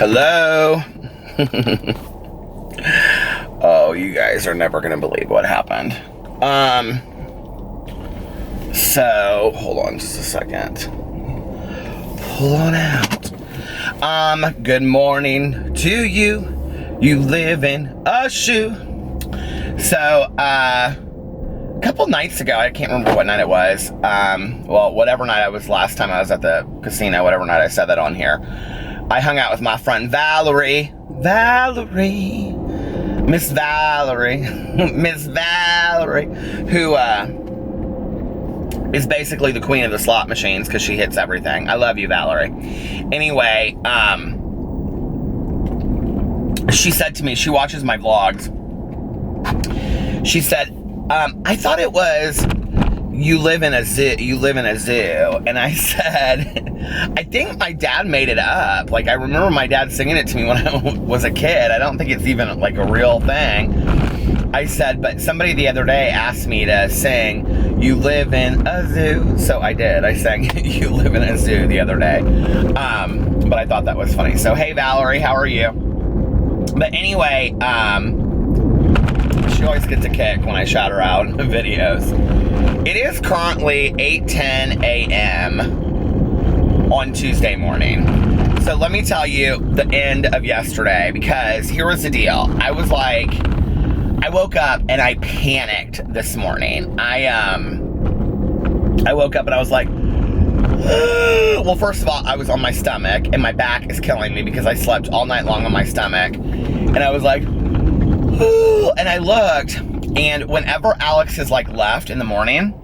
Hello? Oh, you guys are never gonna believe what happened. So, hold on just a second. Pull on out. Good morning to you. You live in a shoe. So, a couple nights ago, I can't remember what night it was. Well, whatever night I was last time I was at the casino, whatever night I said that on here. I hung out with my friend Valerie, Miss Valerie, who is basically the queen of the slot machines because she hits everything. I love you, Valerie. Anyway, she said to me, she watches my vlogs. She said, I thought it was you live in a zoo, and I said, I think my dad made it up. Like, I remember my dad singing it to me when I was a kid. I don't think it's even like a real thing. I said, but somebody the other day asked me to sing You Live in a Zoo, so I did. I sang You Live in a Zoo the other day. But I thought that was funny. So hey Valerie, how are you? But anyway, she always gets a kick when I shout her out in the videos. It is currently 8:10 a.m. on Tuesday morning. So let me tell you the end of yesterday, because here was the deal. I woke up and I panicked this morning. I woke up and I was like, well, first of all, I was on my stomach and my back is killing me because I slept all night long on my stomach. And I was like, and I looked, and whenever Alex is like left in the morning,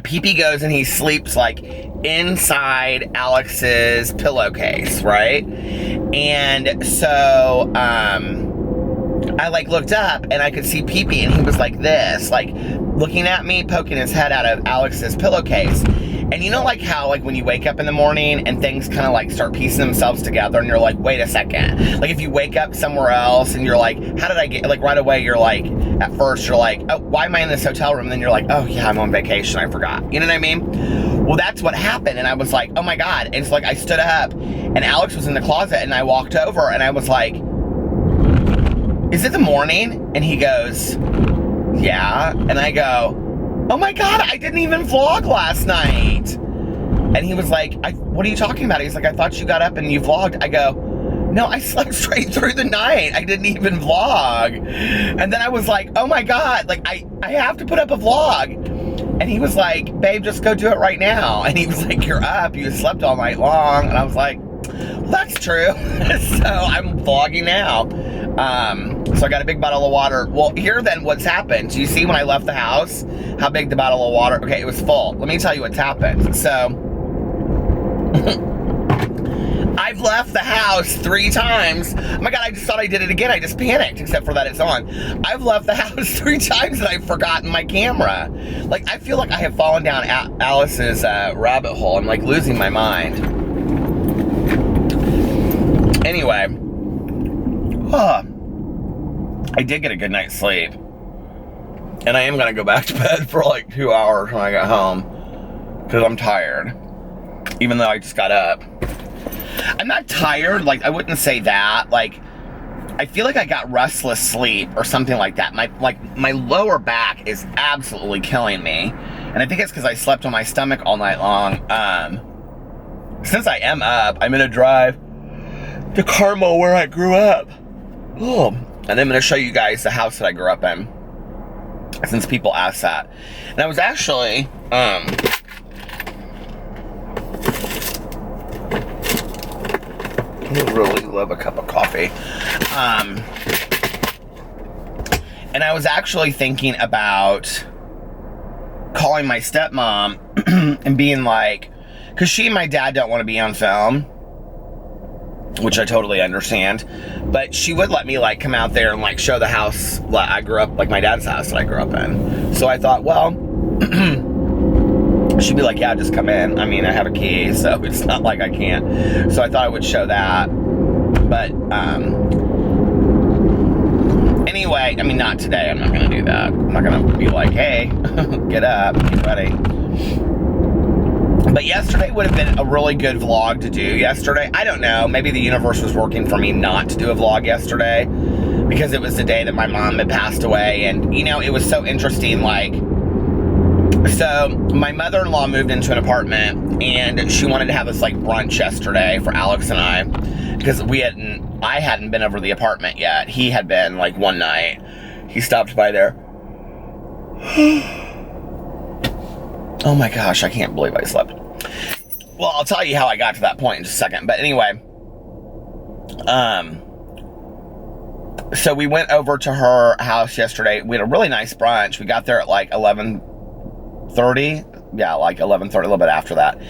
Pee-Pee goes and he sleeps like inside Alex's pillowcase, right? And so, I like looked up and I could see Pee-Pee and he was like this, like looking at me, poking his head out of Alex's pillowcase. And you know, like how like when you wake up in the morning and things kind of like start piecing themselves together and you're like, wait a second. Like if you wake up somewhere else and you're like, how did I get, like right away you're like, at first you're like, oh, why am I in this hotel room? And then you're like, oh yeah, I'm on vacation, I forgot. You know what I mean? Well, that's what happened. And I was like, oh my God. And so like I stood up and Alex was in the closet and I walked over and I was like, is it the morning? And he goes, yeah. And I go, oh my God, I didn't even vlog last night. And he was like, what are you talking about? He's like, I thought you got up and you vlogged. I go, no, I slept straight through the night. I didn't even vlog. And then I was like, oh my God, like I have to put up a vlog. And he was like, babe, just go do it right now. And he was like, you're up, you slept all night long. And I was like, well, that's true. So I'm vlogging now. So I got a big bottle of water. Well, here then what's happened. Do you see when I left the house, how big the bottle of water, okay, it was full. Let me tell you what's happened. So, I've left the house 3 times. Oh my God, I just thought I did it again. I just panicked, except for that it's on. I've left the house 3 times and I've forgotten my camera. Like, I feel like I have fallen down Alice's rabbit hole. I'm like losing my mind. Anyway, I did get a good night's sleep. And I am going to go back to bed for like 2 hours when I get home. Because I'm tired. Even though I just got up. I'm not tired. Like, I wouldn't say that. Like, I feel like I got restless sleep or something like that. My lower back is absolutely killing me. And I think it's because I slept on my stomach all night long. Since I am up, I'm going to drive to Carmel where I grew up. Oh. And I'm going to show you guys the house that I grew up in, since people ask that. And I was actually, I really love a cup of coffee. And I was actually thinking about calling my stepmom and being like, because she and my dad don't want to be on film, which I totally understand, but she would let me like come out there and like show the house I grew up, like my dad's house that I grew up in. So I thought, well, she'd be like, yeah, just come in. I mean, I have a key, so it's not like I can't. So I thought I would show that. But anyway, I mean, not today. I'm not gonna do that. I'm not gonna be like, hey, get up, get ready. But yesterday would have been a really good vlog to do yesterday. I don't know. Maybe the universe was working for me not to do a vlog yesterday because it was the day that my mom had passed away. And, you know, it was so interesting. Like, so my mother-in-law moved into an apartment and she wanted to have this like brunch yesterday for Alex and I because I hadn't been over to the apartment yet. He had been like one night. He stopped by there. Oh my gosh, I can't believe I slept. Well, I'll tell you how I got to that point in just a second. But anyway, so we went over to her house yesterday. We had a really nice brunch. We got there at like 11:30. Yeah, like 11:30, a little bit after that.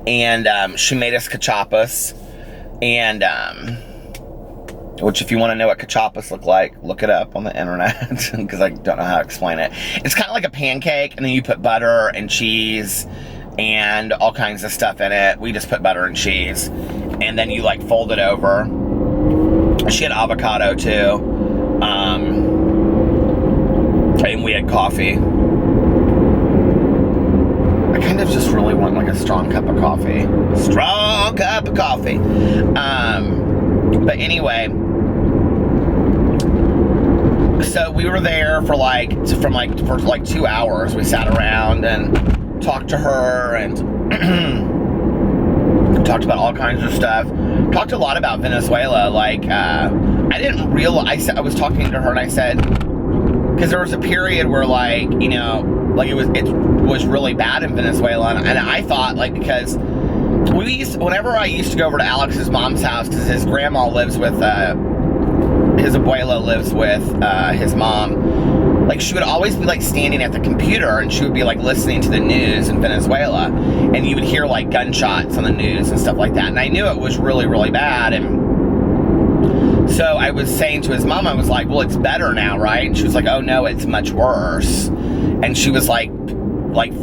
And she made us cachapas. And, which if you want to know what cachapas look like, look it up on the internet because I don't know how to explain it. It's kind of like a pancake, and then you put butter and cheese and all kinds of stuff in it. We just put butter and cheese, and then you like fold it over. She had avocado too, and we had coffee. I kind of just really want like a strong cup of coffee. Strong cup of coffee. But anyway, so we were there for like 2 hours. We sat around and talked to her and talked about all kinds of stuff. Talked a lot about Venezuela. Like, I didn't realize, I was talking to her and I said, because there was a period where like, you know, like it was really bad in Venezuela. And I thought like, because whenever I used to go over to Alex's mom's house, because his grandma lives with, his abuela lives with his mom, like she would always be like standing at the computer and she would be like listening to the news in Venezuela, and you would hear like gunshots on the news and stuff like that, and I knew it was really, really bad. And so I was saying to his mom, I was like, well, it's better now, right? And she was like, oh no, it's much worse. And she was like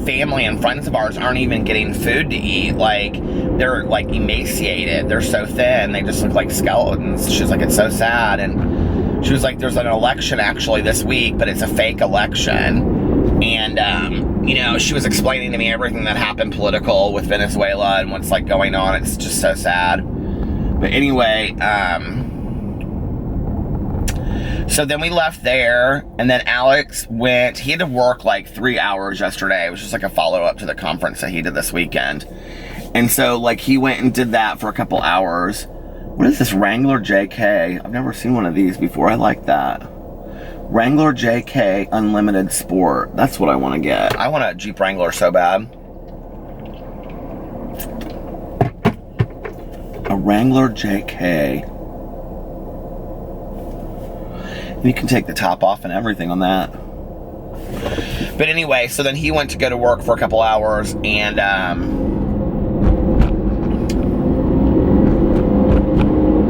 family and friends of ours aren't even getting food to eat. Like, they're like emaciated. They're so thin. They just look like skeletons. She's like, it's so sad. And she was like, there's an election actually this week, but it's a fake election. And, you know, she was explaining to me everything that happened political with Venezuela and what's like going on. It's just so sad. But anyway, so then we left there, and then Alex went, he had to work like 3 hours yesterday. It was just like a follow-up to the conference that he did this weekend. And so like he went and did that for a couple hours. What is this Wrangler JK? I've never seen one of these before. I like that. Wrangler JK Unlimited Sport. That's what I want to get. I want a Jeep Wrangler so bad. A Wrangler JK. You can take the top off and everything on that. But anyway, so then he went to go to work for a couple hours, and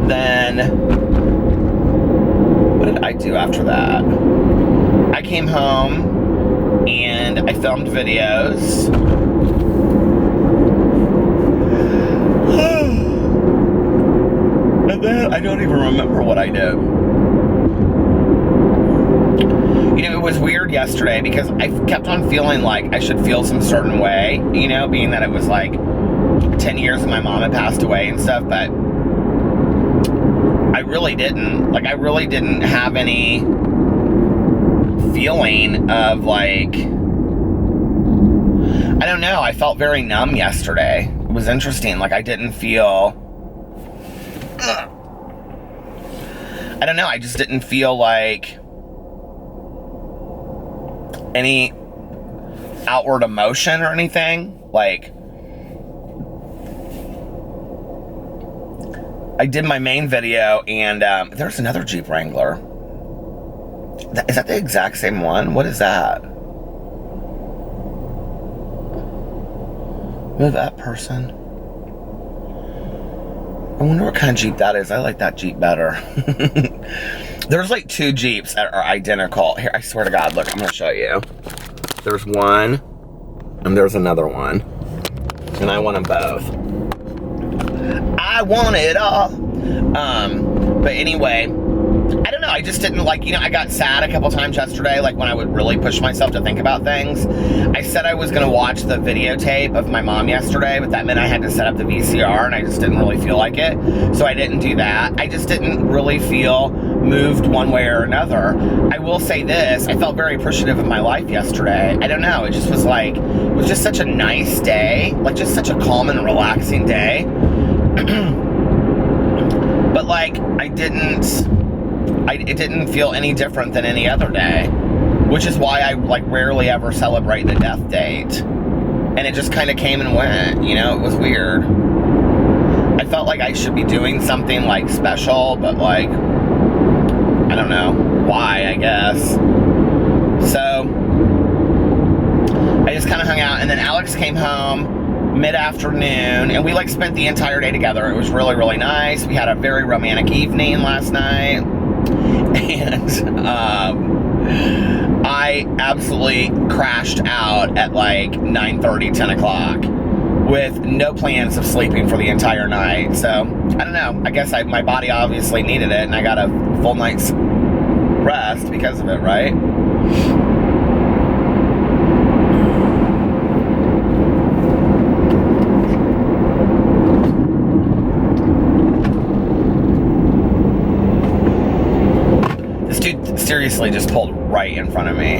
then what did I do after that? I came home and I filmed videos. And then I don't even remember what I did. You know, it was weird yesterday because I kept on feeling like I should feel some certain way, you know, being that it was like 10 years and my mom had passed away and stuff, but I really didn't. Like, I really didn't have any feeling of like, I don't know, I felt very numb yesterday. It was interesting. Like, I didn't feel, I don't know, I just didn't feel like any outward emotion or anything. Like, I did my main video, and there's another Jeep Wrangler. Is that the exact same one? What is that? Who's that person? I wonder what kind of Jeep that is. I like that Jeep better. There's like two Jeeps that are identical. Here, I swear to God, look, I'm gonna show you. There's one, and there's another one. And I want them both. I want it all. But anyway, I don't know, I just didn't like, I got sad a couple times yesterday, like when I would really push myself to think about things. I said I was going to watch the videotape of my mom yesterday, but that meant I had to set up the VCR, and I just didn't really feel like it, so I didn't do that. I just didn't really feel moved one way or another. I will say this, I felt very appreciative of my life yesterday. I don't know, it just was like, it was just such a nice day, like just such a calm and relaxing day. But like, it didn't feel any different than any other day, which is why I like rarely ever celebrate the death date. And it just kind of came and went, it was weird. I felt like I should be doing something like special, but like, I don't know why, I guess. So I just kind of hung out, and then Alex came home mid-afternoon, and we like spent the entire day together. It was really, really nice. We had a very romantic evening last night, and I absolutely crashed out at like 9:30, 10 o'clock with no plans of sleeping for the entire night. So I don't know, I guess my body obviously needed it, and I got a full night's rest because of it, right? Seriously just pulled right in front of me.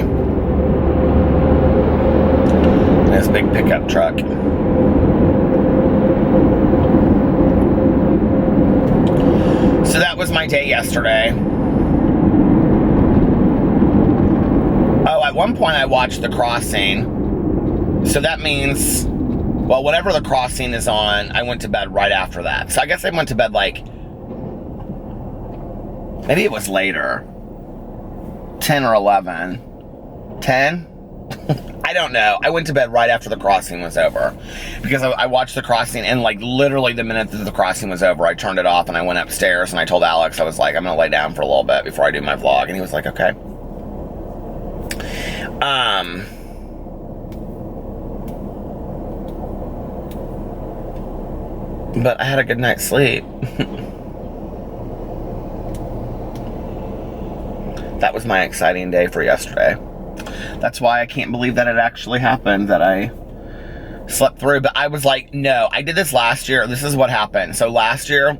This big pickup truck. So that was my day yesterday. Oh, at one point I watched The Crossing. So that means, well, whatever The Crossing is on, I went to bed right after that. So I guess I went to bed like, maybe it was later. 10 or 11. 10? I don't know. I went to bed right after The Crossing was over, because I watched The Crossing, and like literally the minute that The Crossing was over, I turned it off and I went upstairs and I told Alex, I was like, I'm gonna lay down for a little bit before I do my vlog, and he was like, okay. But I had a good night's sleep. That was my exciting day for yesterday. That's why I can't believe that it actually happened, that I slept through. But I was like, no, I did this last year. This is what happened. So last year, I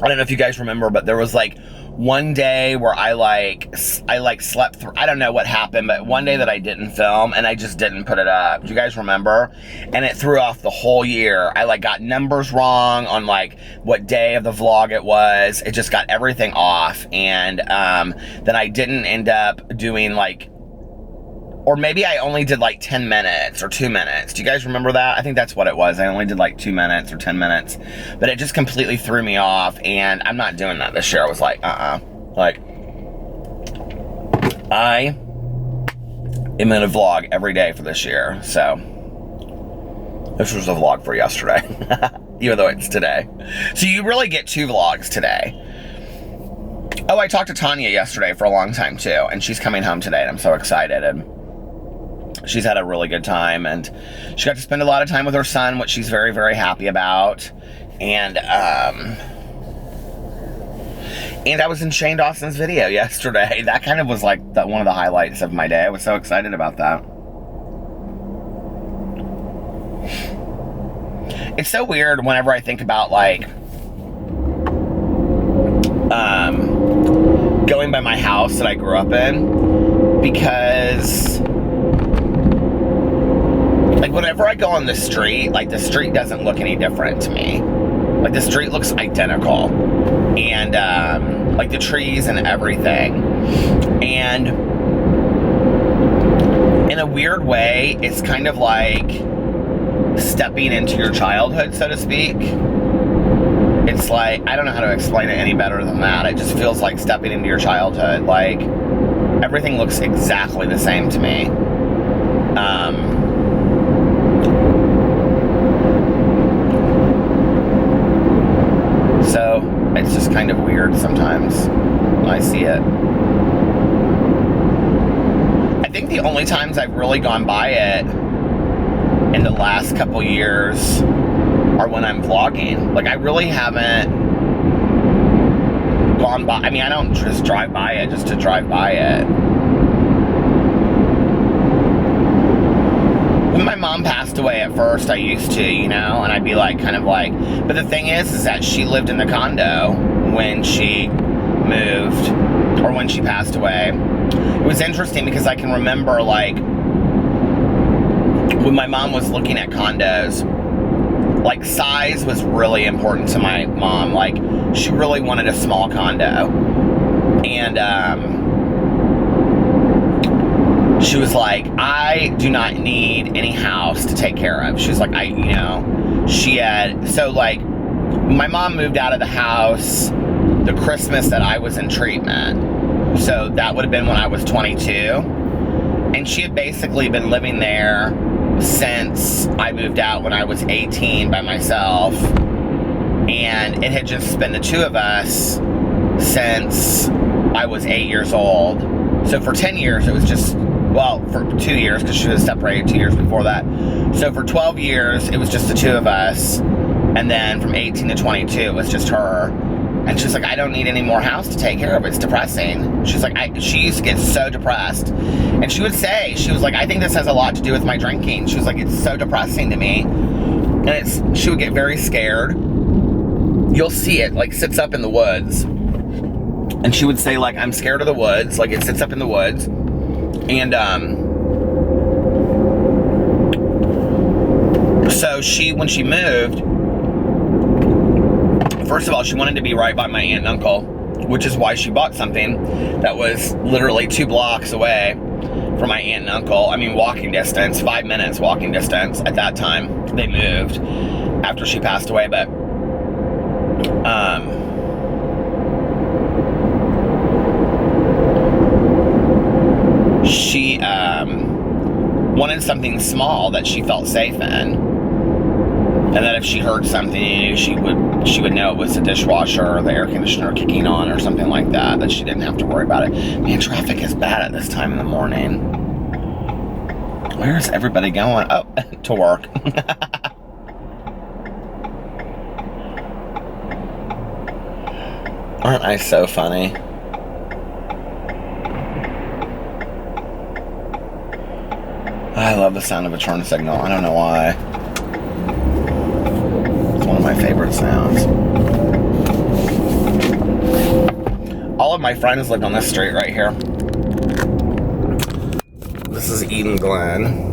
don't know if you guys remember, but there was like one day where I slept through. I don't know what happened, but one day that I didn't film, and I just didn't put it up. Do you guys remember? And it threw off the whole year. I like got numbers wrong on like what day of the vlog it was. It just got everything off. And then I didn't end up doing like, or maybe I only did like 10 minutes or 2 minutes. Do you guys remember that? I think that's what it was. I only did like 2 minutes or 10 minutes. But it just completely threw me off, and I'm not doing that this year. I was like, Like, I am in a vlog every day for this year. So, this was a vlog for yesterday. Even though it's today. So you really get 2 vlogs today. Oh, I talked to Tanya yesterday for a long time too. And she's coming home today, and I'm so excited. And she's had a really good time, and she got to spend a lot of time with her son, which she's very, very happy about. And I was in Shane Dawson's video yesterday. That kind of was like one of the highlights of my day. I was so excited about that. It's so weird whenever I think about like going by my house that I grew up in, because like whenever I go on the street, like the street doesn't look any different to me. Like the street looks identical, and like the trees and everything. And in a weird way, it's kind of like stepping into your childhood, so to speak. It's like, I don't know how to explain it any better than that. It just feels like stepping into your childhood. Like everything looks exactly the same to me. So it's just kind of weird sometimes when I see it. I think the only times I've really gone by it in the last couple years are when I'm vlogging. Like I really haven't gone by. I mean, I don't just drive by it just to drive by it. When my mom passed away at first, I used to, you know, and I'd be like, kind of like, but the thing is that she lived in the condo when she moved, or when she passed away. It was interesting because I can remember, like, when my mom was looking at condos, like, size was really important to my mom. Like, she really wanted a small condo. And, she was like, I do not need any house to take care of. She was like, so, like, my mom moved out of the house the Christmas that I was in treatment. So that would have been when I was 22. And she had basically been living there since I moved out when I was 18 by myself. And it had just been the two of us since I was 8 years old. So for 10 years, it was just, well, for 2 years, because she was separated 2 years before that. So for 12 years, it was just the two of us. And then from 18 to 22, it was just her. And she's like, I don't need any more house to take care of. It's depressing. She's like, she used to get so depressed. And she would say, she was like, I think this has a lot to do with my drinking. She was like, it's so depressing to me. And she would get very scared. You'll see it, like, sits up in the woods. And she would say, like, I'm scared of the woods. Like, it sits up in the woods. And, so when she moved, first of all, she wanted to be right by my aunt and uncle, which is why she bought something that was literally 2 blocks away from my aunt and uncle. I mean, walking distance, 5 minutes walking distance. At that time, they moved after she passed away, but, she, wanted something small that she felt safe in. And that if she heard something, she would know it was the dishwasher or the air conditioner kicking on or something like that, that she didn't have to worry about it. Man, traffic is bad at this time in the morning. Where is everybody going? Oh, to work. Aren't I so funny? I love the sound of a turn signal. I don't know why. One of my favorite sounds. All of my friends lived on this street right here. This is Eden Glen.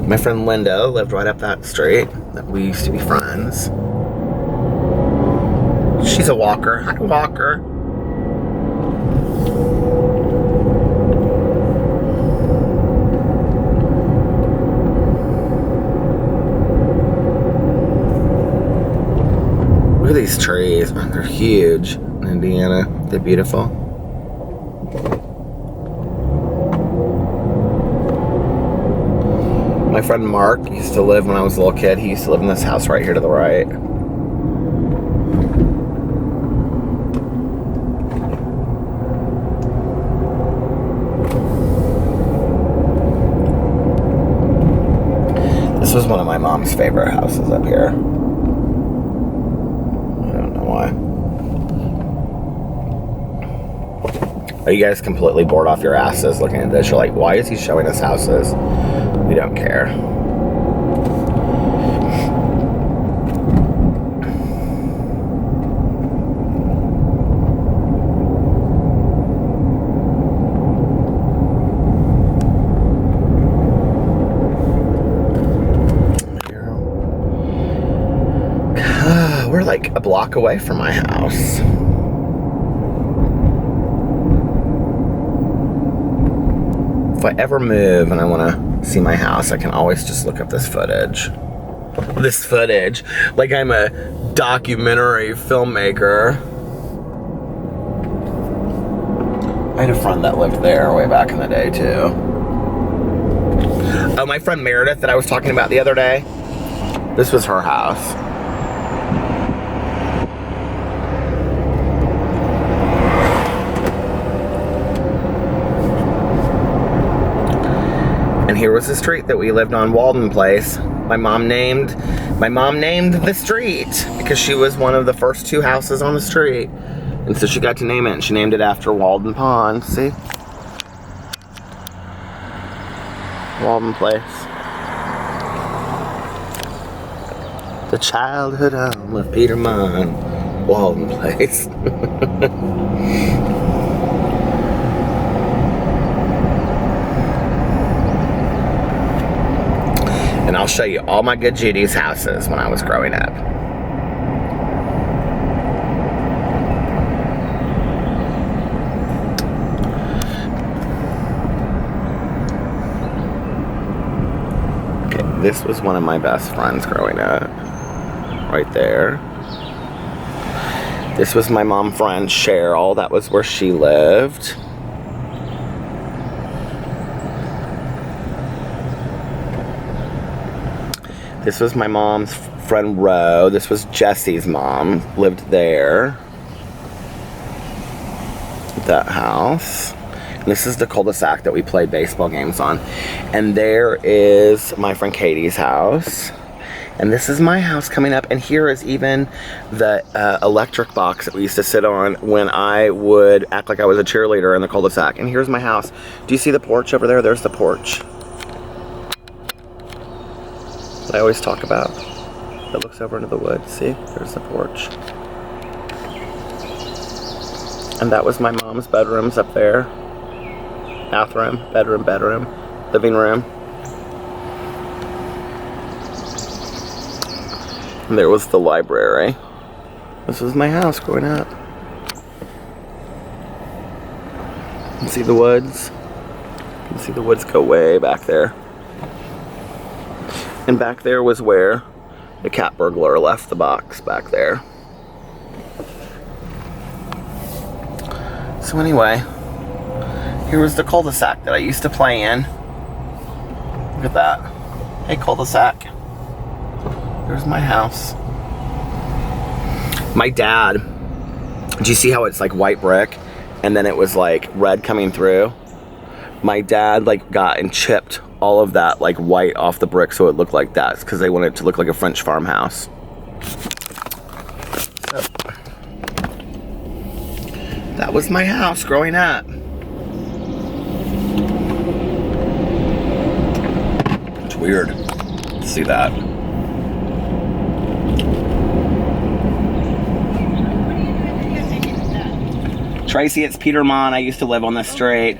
My friend Linda lived right up that street. That we used to be friends. She's a walker. Hi, walker. Look at these trees. They're huge in Indiana. They're beautiful. My friend Mark used to live when I was a little kid. He used to live in this house right here to the right. This was one of my mom's favorite houses up here. I don't know why. Are you guys completely bored off your asses looking at this? You're like, why is he showing us houses? We don't care. We're like a block away from my house. If I ever move and I want to see my house, I can always just look up this footage. Like I'm a documentary filmmaker. I had a friend that lived there way back in the day too. Oh, my friend Meredith that I was talking about the other day, this was her house. here was the street that we lived on, Walden Place. My mom named the street because she was one of the first 2 houses on the street. And so she got to name it, and she named it after Walden Pond. See? Walden Place. The childhood home of Peter Monn. Walden Place. And I'll show you all my good Judy's houses when I was growing up. Okay, this was one of my best friends growing up. Right there. This was my mom friend Cheryl. That was where she lived. This was my mom's friend Ro. This was Jesse's mom. Lived there. That house. And this is the cul-de-sac that we played baseball games on. And there is my friend Katie's house. And this is my house coming up. And here is even the electric box that we used to sit on when I would act like I was a cheerleader in the cul-de-sac. And here's my house. Do you see the porch over there? There's the porch I always talk about. That looks over into the woods. See? There's the porch. And that was my mom's bedrooms up there. Bathroom, bedroom, living room. And there was the library. This was my house growing up. You can see the woods. You can see the woods go way back there. And back there was where the cat burglar left the box, back there. So anyway, here was the cul-de-sac that I used to play in. Look at that. Hey, cul-de-sac. There's my house. My dad, do you see how it's like white brick and then it was like red coming through? My dad like got and chipped all of that like white off the brick so it looked like that because they wanted it to look like a French farmhouse. So, that was my house growing up. It's weird to see that. Tracy, it's Peter Monn. I used to live on this street.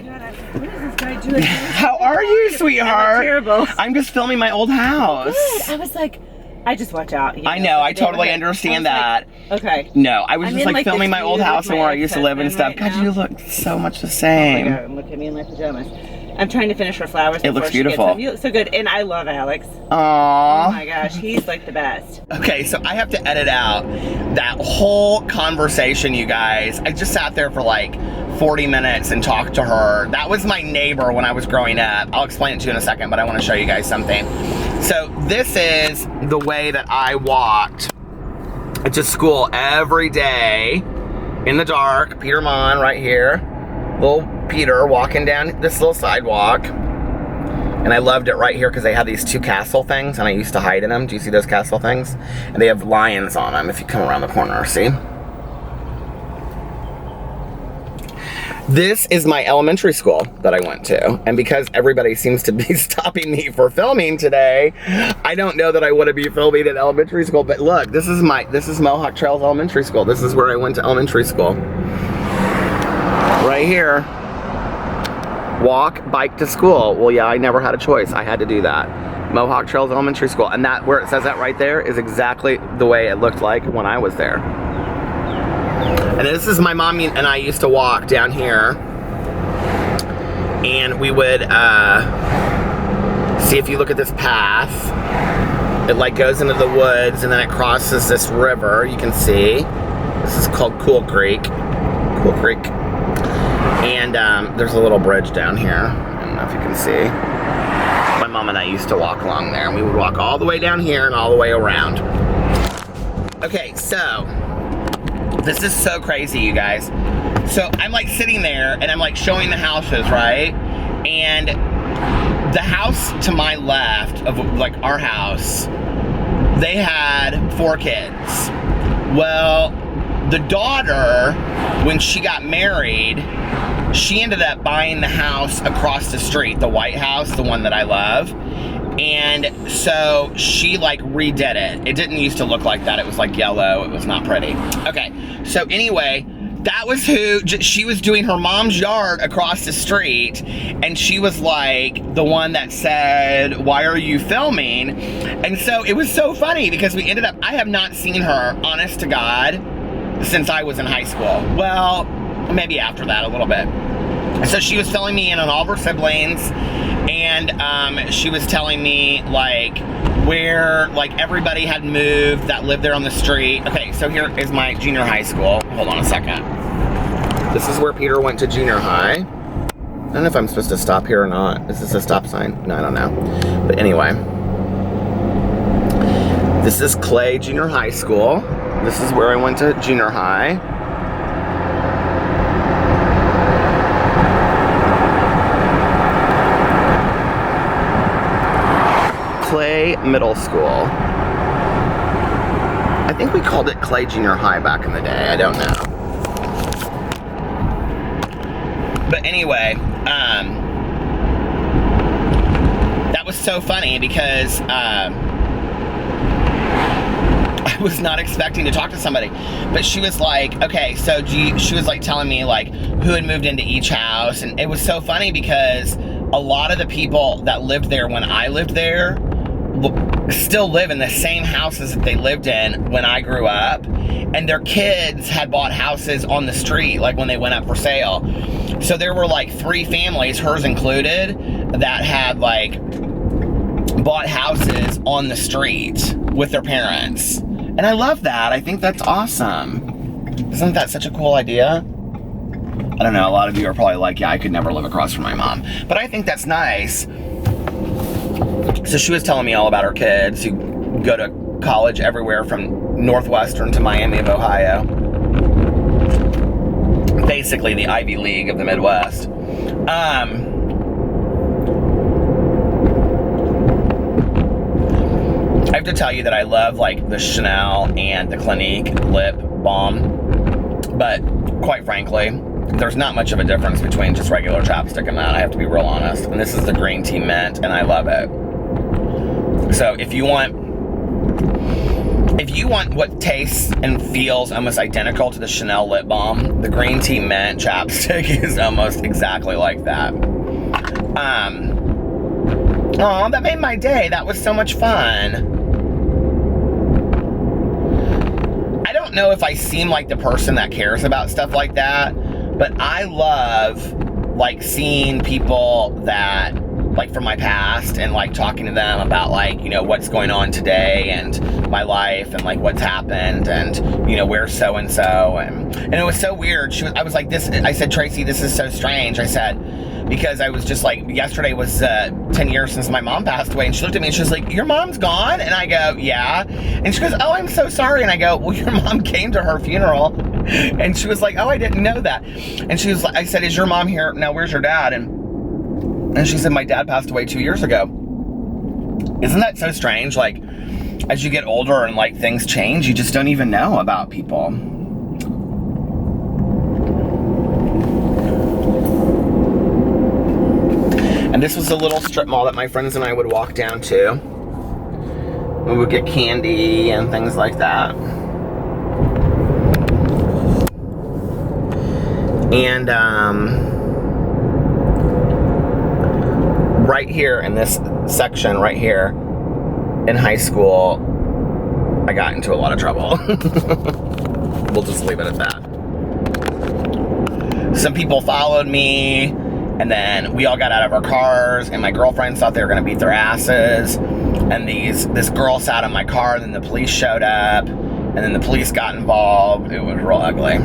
How are you, sweetheart? Terrible. I'm just filming my old house. Good. I was like, I just watch out. I know, I totally understand that. Like, okay. No, I was just like filming my old house and where I used to live and stuff. God, you look so much the same. Oh my God, look at me in my pajamas. I'm trying to finish her flowers. It looks beautiful. You look so good, and I love Alex. Aww. Oh my gosh, he's like the best. Okay, so I have to edit out that whole conversation, you guys. I just sat there for like 40 minutes and talked to her. That was my neighbor when I was growing up. I'll explain it to you in a second, but I want to show you guys something. So this is the way that I walked to school every day in the dark. Peter Monn right here. Little Peter walking down this little sidewalk. And I loved it right here because they had these 2 castle things and I used to hide in them. Do you see those castle things? And they have lions on them if you come around the corner, see? This is my elementary school that I went to. And because everybody seems to be stopping me for filming today, I don't know that I want to be filming at elementary school. But look, this is Mohawk Trails Elementary School. This is where I went to elementary school. Right here. Walk, bike to school. Well, yeah, I never had a choice. I had to do that. Mohawk Trails Elementary School. And that, where it says that right there, is exactly the way it looked like when I was there. And this is my mom and I used to walk down here. And we would, see if you look at this path, it like goes into the woods and then it crosses this river, you can see. This is called Cool Creek. Cool Creek. And there's a little bridge down here. I don't know if you can see. My mom and I used to walk along there, and we would walk all the way down here and all the way around. Okay, so this is so crazy, you guys. So I'm like sitting there and I'm like showing the houses, right? And the house to my left of like our house, they had 4 kids. Well, the daughter, when she got married, she ended up buying the house across the street, the White House, the one that I love. And so she like redid it. It didn't used to look like that. It was like yellow. It was not pretty. Okay, so anyway, that was who, she was doing her mom's yard across the street, and she was like the one that said, "Why are you filming?" And so it was so funny because we ended up, I have not seen her, honest to God, since I was in high school. Well, maybe after that a little bit. So she was filling me in on all of her siblings, and she was telling me like where like everybody had moved that lived there on the street. Okay, so here is my junior high school. Hold on a second. This is where Peter went to junior high. I don't know if I'm supposed to stop here or not. Is this a stop sign? No, I don't know. But anyway, this is Clay Junior High School. This is where I went to junior high. Clay Middle School. I think we called it Clay Junior High back in the day. I don't know. But anyway, that was so funny because I was not expecting to talk to somebody. But she was like, okay, so she was like telling me like who had moved into each house. And it was so funny because a lot of the people that lived there when I lived there still live in the same houses that they lived in when I grew up, and their kids had bought houses on the street like when they went up for sale. So there were like 3 families, hers included, that had like bought houses on the street with their parents. And I love that. I think that's awesome. Isn't that such a cool idea? I don't know, a lot of you are probably like, yeah, I could never live across from my mom. But I think that's nice. So she was telling me all about her kids who go to college everywhere from Northwestern to Miami of Ohio. Basically the Ivy League of the Midwest. I have to tell you that I love like the Chanel and the Clinique lip balm, but quite frankly, there's not much of a difference between just regular chapstick and that. I have to be real honest. And this is the green tea mint, and I love it. So if you want what tastes and feels almost identical to the Chanel lip balm, the green tea mint chapstick is almost exactly like that. Oh, that made my day. That was so much fun. I don't know if I seem like the person that cares about stuff like that, but I love like seeing people that like from my past and like talking to them about like, you know, what's going on today and my life and like what's happened and, you know, where's so-and-so. And it was so weird. I was like, I said, Tracy, this is so strange. I said, because I was just like, yesterday was 10 years since my mom passed away. And she looked at me and she was like, your mom's gone? And I go, yeah. And she goes, oh, I'm so sorry. And I go, well, your mom came to her funeral. And she was like, oh, I didn't know that. And she was like, I said, is your mom here? Now, where's your dad? And she said, my dad passed away 2 years ago. Isn't that so strange? Like, as you get older and like things change, you just don't even know about people. And this was a little strip mall that my friends and I would walk down to. We would get candy and things like that. And right here in this section right here in high school, I got into a lot of trouble. We'll just leave it at that. Some people followed me, and then we all got out of our cars, and my girlfriends thought they were gonna beat their asses. And this girl sat in my car, and then the police showed up, and then the police got involved. It was real ugly.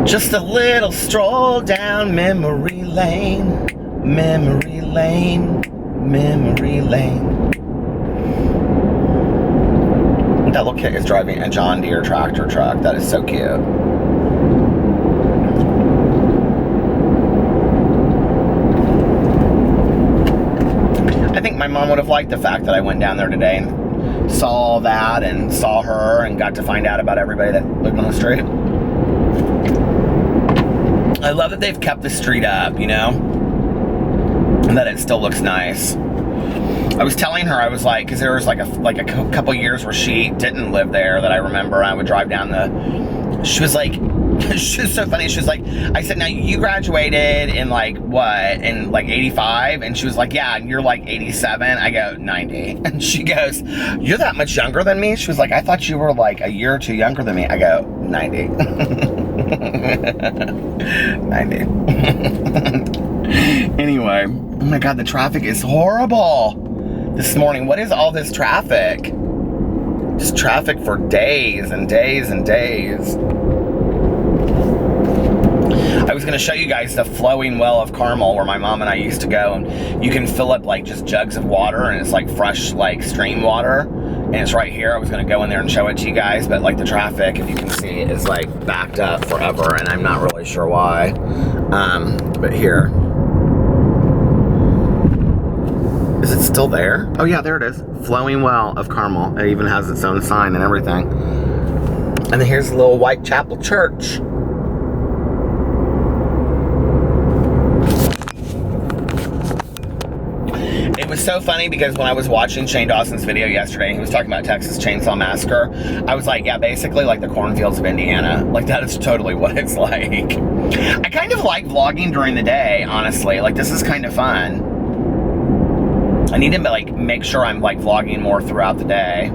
Just a little stroll down memory lane, memory lane, memory lane. That little kid is driving a John Deere tractor truck. That is so cute. mom would have liked the fact that I went down there today and saw all that and saw her and got to find out about everybody that lived on the street. I love that they've kept the street up, you know, and that it still looks nice. I was telling her, I was like, because there was like a couple years where she didn't live there that I remember. I would drive down she was like, she was so funny. She was like, I said, now you graduated in like what, in like 85? And she was like, yeah, and you're like 87. I go, 90. And she goes, you're that much younger than me? She was like, I thought you were like a year or two younger than me. I go, 90. 90. Anyway, oh my God, the traffic is horrible this morning. What is all this traffic? Just traffic for days and days and days. I was gonna show you guys the flowing well of Carmel where my mom and I used to go, and you can fill up like just jugs of water, and it's like fresh like stream water, and it's right here. I was gonna go in there and show it to you guys, but like the traffic, if you can see, is like backed up forever, and I'm not really sure why. But here. Is it still there? Oh yeah, there it is. Flowing well of Carmel. It even has its own sign and everything. And then here's the little Whitechapel Church. It was so funny because when I was watching Shane Dawson's video yesterday, he was talking about Texas Chainsaw Massacre. I was like, yeah, basically like the cornfields of Indiana. Like that is totally what it's like. I kind of like vlogging during the day, honestly. Like this is kind of fun. I need to like make sure I'm like vlogging more throughout the day.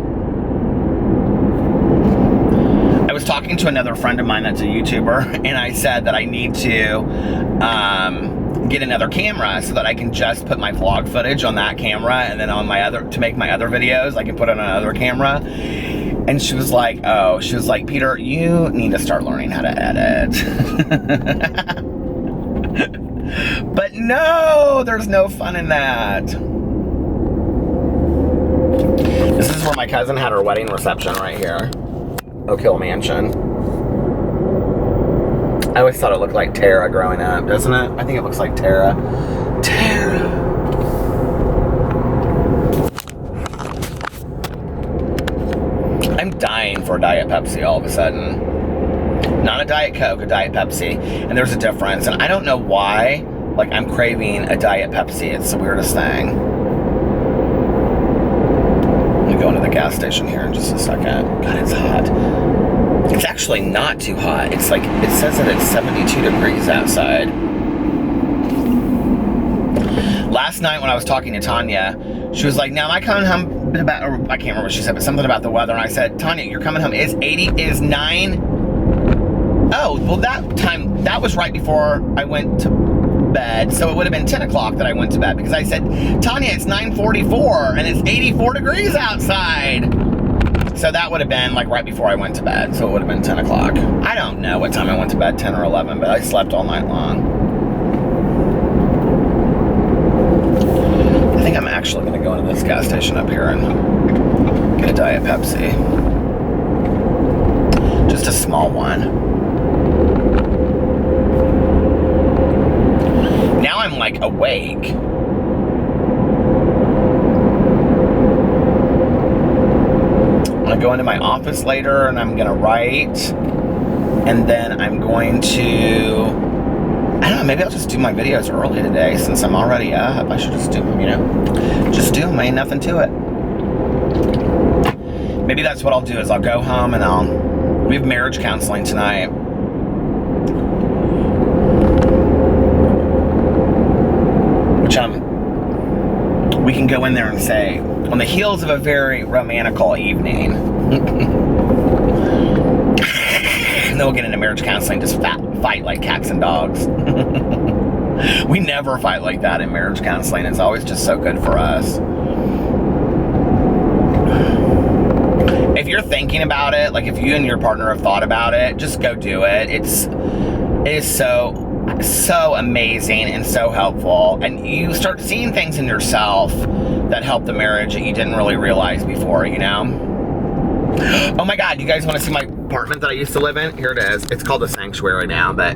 I was talking to another friend of mine that's a YouTuber, and I said that I need to get another camera so that I can just put my vlog footage on that camera, and then on my other, to make my other videos, I can put it on another camera. And she was like, oh, she was like, Peter, you need to start learning how to edit. But no, there's no fun in that. This is where my cousin had her wedding reception right here. Oak Hill Mansion. I always thought it looked like Tara growing up, doesn't it? I think it looks like Tara. Tara. I'm dying for a Diet Pepsi all of a sudden. Not a Diet Coke, a Diet Pepsi. And there's a difference. And I don't know why, like, I'm craving a Diet Pepsi. It's the weirdest thing. Go into the gas station here in just a second. God, it's hot. It's actually not too hot. It's like, it says that it's 72 degrees outside. Last night when I was talking to Tanya, she was like, now am I coming home about, or I can't remember what she said, but something about the weather. And I said, Tanya, you're coming home. It's 80, it is 9. Oh, well that time, that was right before I went to bed, so it would have been 10 o'clock that I went to bed, because I said, Tanya, it's 9:44 and it's 84 degrees outside. So that would have been like right before I went to bed, so it would have been 10 o'clock. I don't know what time I went to bed, 10 or 11, but I slept all night long. I think I'm actually going to go into this gas station up here and get a Diet Pepsi. Just a small one. Now I'm like awake. I'm gonna go into my office later and I'm gonna write. And then I'm going to, I don't know, maybe I'll just do my videos early today since I'm already up. I should just do them, you know? Just do them, ain't nothing to it. Maybe that's what I'll do is I'll go home and we have marriage counseling tonight. We can go in there and say, on the heels of a very romantical evening, and then we'll get into marriage counseling, just fight like cats and dogs. We never fight like that in marriage counseling. It's always just so good for us. If you're thinking about it, like if you and your partner have thought about it, just go do it. It is so amazing and so helpful, and you start seeing things in yourself that help the marriage that you didn't really realize before, you know? Oh my God, you guys want to see my apartment that I used to live in? Here it is. It's called the Sanctuary now, but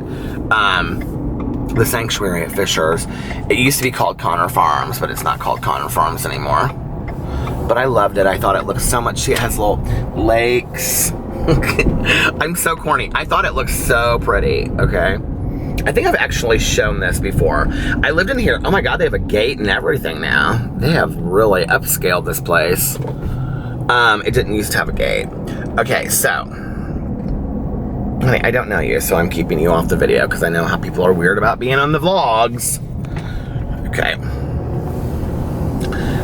the sanctuary at Fisher's. It used to be called Connor Farms, but it's not called Connor Farms anymore. But I loved it. I thought it looked so much. It has little lakes. I'm so corny. I thought it looked so pretty, okay? I think I've actually shown this before. I lived in here. Oh my God, they have a gate and everything now. They have really upscaled this place. It didn't used to have a gate. Okay, so. Honey, I don't know you, so I'm keeping you off the video because I know how people are weird about being on the vlogs. Okay.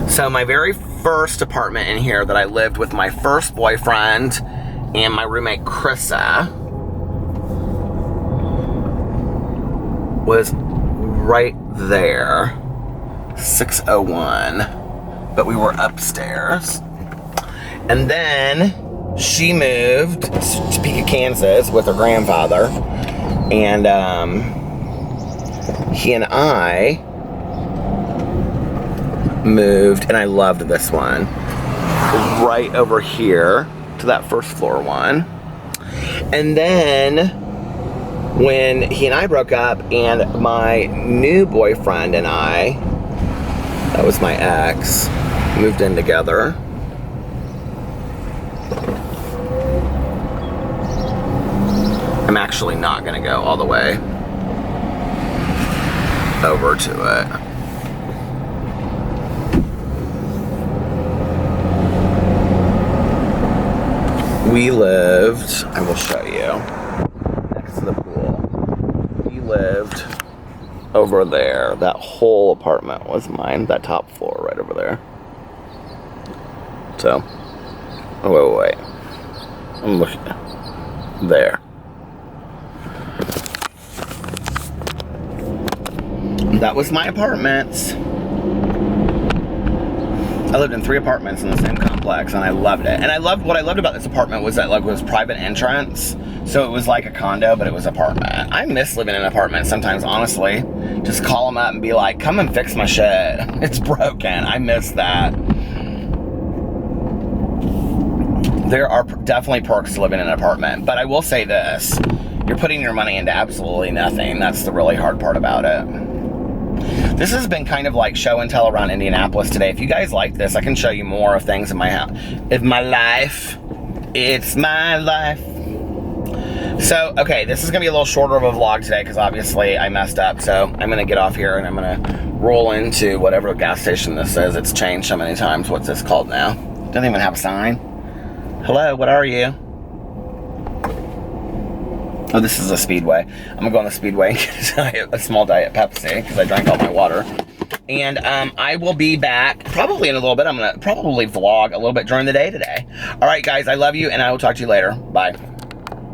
So my very first apartment in here that I lived with my first boyfriend and my roommate Krissa was right there, 601, but we were upstairs. And then she moved to Topeka, Kansas with her grandfather, and he and I moved, and I loved this one, right over here to that first floor one. And then when he and I broke up, and my new boyfriend and I, that was my ex, moved in together. I'm actually not gonna go all the way over to it. We lived, I will show you, next to the pool. We lived over there. That whole apartment was mine, that top floor right over there. So, oh, wait. I'm looking there. That was my apartment. I lived in 3 apartments in the same complex, and I loved it. And what I loved about this apartment was that it was private entrance, so it was like a condo, but it was apartment. I miss living in an apartment sometimes, honestly. Just call them up and be like, come and fix my shit. It's broken. I miss that. There are definitely perks to living in an apartment, but I will say this: you're putting your money into absolutely nothing. That's the really hard part about it. This has been kind of like show and tell around Indianapolis today. If you guys like this, I can show you more of things in my house. It's my life. It's my life. So, okay, this is going to be a little shorter of a vlog today because obviously I messed up. So I'm going to get off here and I'm going to roll into whatever gas station this is. It's changed so many times. What's this called now? Doesn't even have a sign. Hello, what are you? Oh, this is a Speedway. I'm gonna go on the Speedway and get a small Diet Pepsi because I drank all my water. And I will be back probably in a little bit. I'm gonna probably vlog a little bit during the day today. All right, guys, I love you, and I will talk to you later. Bye.